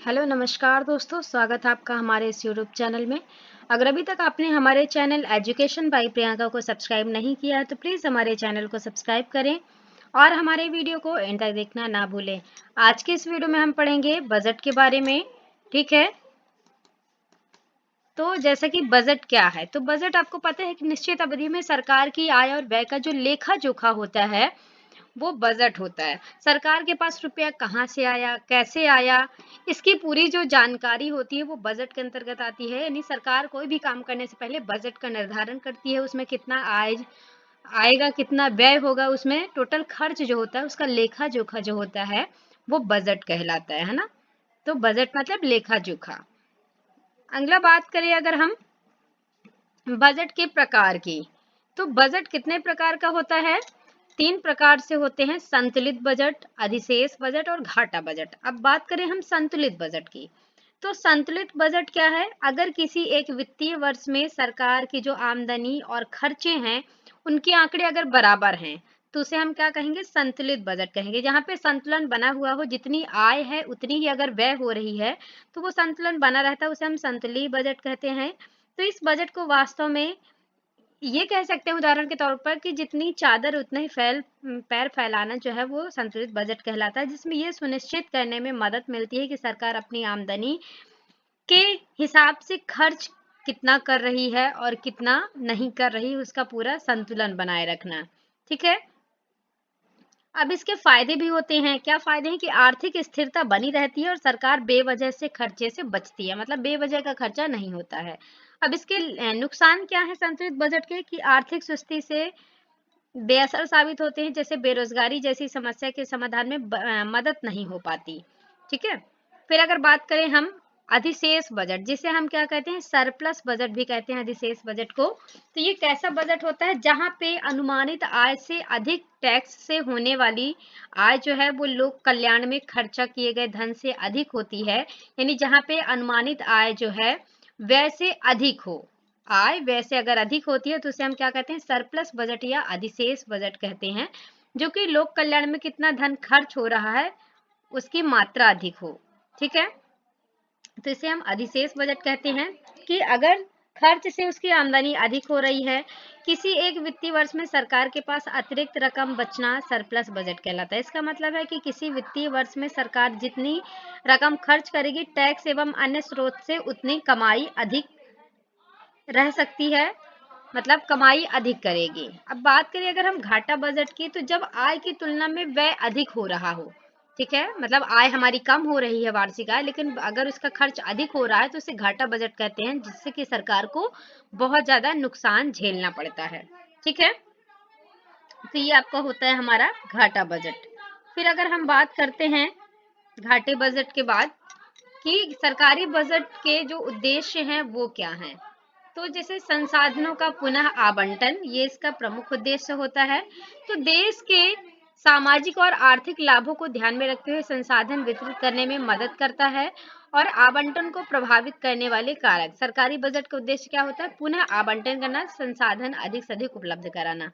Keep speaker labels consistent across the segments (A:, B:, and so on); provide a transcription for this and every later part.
A: Hello नमस्कार दोस्तों, स्वागत है आपका हमारे इस यूट्यूब चैनल में। अगर अभी तक आपने हमारे चैनल एजुकेशन बाय प्रियंका को सब्सक्राइब नहीं किया है तो प्लीज़ हमारे चैनल को सब्सक्राइब करें और हमारे वीडियो को एंड तक देखना ना भूलें। आज के इस वीडियो में हम पढ़ेंगे बजट के बारे में। ठीक है, तो जैसा कि बजट क्या है, तो बजट आपको पता है कि निश्चित अवधि में सरकार की आय और व्यय का जो लेखा जोखा होता है वो बजट होता है। सरकार के पास रुपया कहाँ से आया, कैसे आया, इसकी पूरी जो जानकारी होती है वो बजट के अंतर्गत आती है। यानी सरकार कोई भी काम करने से पहले बजट का निर्धारण करती है, उसमें कितना आय आएगा, कितना व्यय होगा, उसमें टोटल खर्च जो होता है उसका लेखा जोखा जो होता है वो बजट कहलाता है ना। तो बजट मतलब लेखा जोखा। अगला बात करें अगर हम बजट के प्रकार की, तो बजट कितने प्रकार का होता है? 3 प्रकार से होते हैं: संतुलित बजट, अधिशेष बजट और घाटा बजट। अब बात करें हम संतुलित बजट की, तो संतुलित बजट क्या है? अगर किसी एक वित्तीय वर्ष में सरकार की जो आमदनी और खर्चे हैं, उनके आंकड़े अगर बराबर हैं, तो उसे हम क्या कहेंगे? संतुलित बजट कहेंगे। जहाँ पे संतुलन बना हुआ हो, जितनी आय है उतनी ही अगर व्यय हो रही है, तो वो संतुलन बना रहता है, उसे हम संतुलित बजट कहते हैं। तो इस बजट को वास्तव में ये कह सकते हैं उदाहरण के तौर पर कि जितनी चादर उतना ही पैर फैलाना जो है वो संतुलित बजट कहलाता है, जिसमें ये सुनिश्चित करने में मदद मिलती है कि सरकार अपनी आमदनी के हिसाब से खर्च कितना कर रही है और कितना नहीं कर रही, उसका पूरा संतुलन बनाए रखना। ठीक है, अब इसके फायदे भी होते हैं। क्या फायदे हैं? कि आर्थिक स्थिरता बनी रहती है और सरकार बेवजह से खर्चे से बचती है, मतलब बेवजह का खर्चा नहीं होता है। अब इसके नुकसान क्या है संतुलित बजट के? कि आर्थिक सुस्ती से बेअसर साबित होते हैं, जैसे बेरोजगारी जैसी समस्या के समाधान में मदद नहीं हो पाती। ठीक है, फिर अगर बात करें हम अधिशेष बजट, जिसे हम क्या कहते हैं? सरप्लस बजट भी कहते हैं अधिशेष बजट को। तो ये कैसा बजट होता है? जहां पे अनुमानित आय से अधिक टैक्स से होने वाली आय जो है वो लोक कल्याण में खर्चा किए गए धन से अधिक होती है। यानी जहां पे अनुमानित आय जो है व्यय से अधिक हो, आय व्यय से अगर अधिक होती है तो उसे हम क्या कहते हैं? सरप्लस बजट या अधिशेष बजट कहते हैं। जो कि लोक कल्याण में कितना धन खर्च हो रहा है उसकी मात्रा अधिक हो। ठीक है, तो इसे हम अधिशेष बजट कहते हैं कि अगर खर्च से उसकी आमदनी अधिक हो रही है, किसी एक वित्तीय वर्ष में सरकार के पास अतिरिक्त रकम बचना सरप्लस बजट कहलाता है। इसका मतलब है कि किसी वित्तीय वर्ष में सरकार जितनी रकम खर्च करेगी टैक्स एवं अन्य स्रोत से, उतनी कमाई अधिक रह सकती है, मतलब कमाई अधिक करेगी। अब बात करें अगर हम घाटा बजट की, तो जब आय की तुलना में व्यय अधिक हो रहा हो, ठीक है, मतलब आय हमारी कम हो रही है वार्षिक आय, लेकिन अगर उसका खर्च अधिक हो रहा है तो उसे घाटा बजट कहते हैं, जिससे कि सरकार को बहुत ज्यादा नुकसान झेलना पड़ता है। ठीक है, तो ये आपका होता है हमारा घाटा बजट। फिर अगर हम बात करते हैं घाटे बजट के बाद कि सरकारी बजट के जो उद्देश्य हैं वो क्या हैं, तो जैसे संसाधनों का पुनः आवंटन, ये इसका प्रमुख उद्देश्य होता है। तो देश के सामाजिक और आर्थिक लाभों को ध्यान में रखते हुए संसाधन वितरित करने में मदद करता है और आवंटन को प्रभावित करने वाले कारक। सरकारी बजट का उद्देश्य क्या होता है? पुनः आवंटन करना, संसाधन अधिक से अधिक उपलब्ध कराना।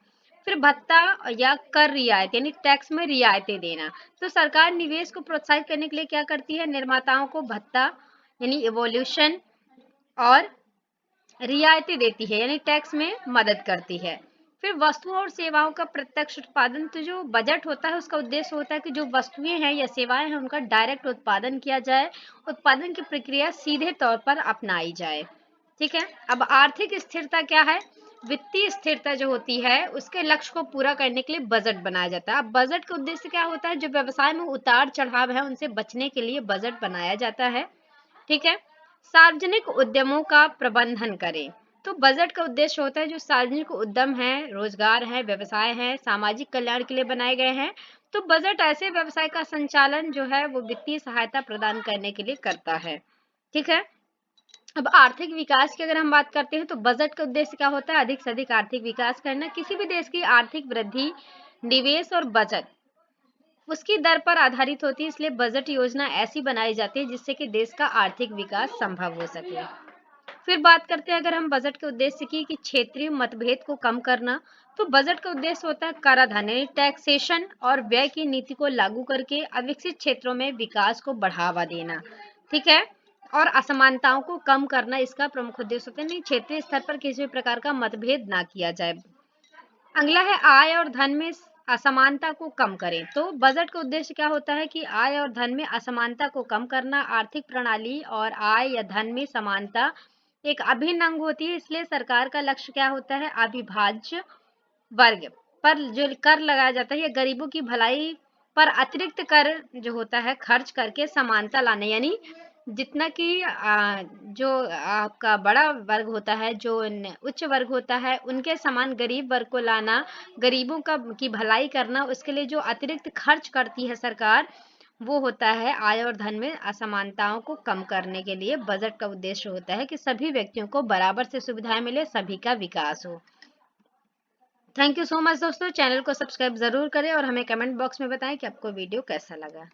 A: फिर भत्ता या कर रियायत यानी टैक्स में रियायतें देना। तो सरकार निवेश को प्रोत्साहित करने के लिए क्या करती है? निर्माताओं को भत्ता यानी इवोल्यूशन और रियायतें देती है, यानी टैक्स में मदद करती है। फिर वस्तुओं और सेवाओं का प्रत्यक्ष उत्पादन, तो जो बजट होता है उसका उद्देश्य होता है कि जो वस्तुएं हैं या सेवाएं हैं उनका डायरेक्ट उत्पादन किया जाए, उत्पादन की प्रक्रिया सीधे तौर पर अपनाई जाए। ठीक है, अब आर्थिक स्थिरता क्या है? वित्तीय स्थिरता जो होती है उसके लक्ष्य को पूरा करने के लिए बजट बनाया जाता है। अब बजट का उद्देश्य क्या होता है? जो व्यवसाय में उतार चढ़ाव है उनसे बचने के लिए बजट बनाया जाता है। ठीक है, सार्वजनिक उद्यमों का प्रबंधन करें, तो बजट का उद्देश्य होता है जो सार्वजनिक उद्यम है, रोजगार है, व्यवसाय है, सामाजिक कल्याण के लिए बनाए गए हैं। तो बजट ऐसे व्यवसाय का संचालन जो है वो वित्तीय सहायता प्रदान करने के लिए करता है। ठीक है, अब आर्थिक विकास की अगर हम बात करते हैं तो बजट का उद्देश्य क्या होता है? अधिक से अधिक आर्थिक विकास करना। किसी भी देश की आर्थिक वृद्धि, निवेश और बचत उसकी दर पर आधारित होती है, इसलिए बजट योजना ऐसी बनाई जाती है जिससे कि देश का आर्थिक विकास संभव हो सके। फिर बात करते हैं अगर हम बजट के उद्देश्य की, कि क्षेत्रीय मतभेद को कम करना, तो बजट का उद्देश्य होता है कराधान यानी टैक्सेशन और व्यय की नीति को लागू करके अविकसित क्षेत्रों में विकास को बढ़ावा देना। ठीक है, और असमानताओं को कम करना इसका प्रमुख उद्देश्य होता है। नहीं, क्षेत्रीय स्तर पर किसी भी प्रकार का मतभेद ना किया जाए। अगला है आय और धन में असमानता को कम करें। तो बजट का उद्देश्य क्या होता है कि आय और धन में असमानता को कम करना। आर्थिक प्रणाली और आय या धन में समानता एक अभिन्न अंग होती है, इसलिए सरकार का लक्ष्य क्या होता है, अविभाज्य वर्ग पर जो कर लगाया जाता है या गरीबों की भलाई पर अतिरिक्त कर जो होता है खर्च करके समानता लाने, यानी जितना कि जो आपका बड़ा वर्ग होता है, जो उच्च वर्ग होता है, उनके समान गरीब वर्ग को लाना, गरीबों का की भलाई करना, उसके लिए जो अतिरिक्त खर्च करती है सरकार, वो होता है आय और धन में असमानताओं को कम करने के लिए बजट का उद्देश्य होता है कि सभी व्यक्तियों को बराबर से सुविधाएं मिले, सभी का विकास हो। थैंक यू सो मच दोस्तों, चैनल को सब्सक्राइब जरूर करें और हमें कमेंट बॉक्स में बताएं कि आपको वीडियो कैसा लगा।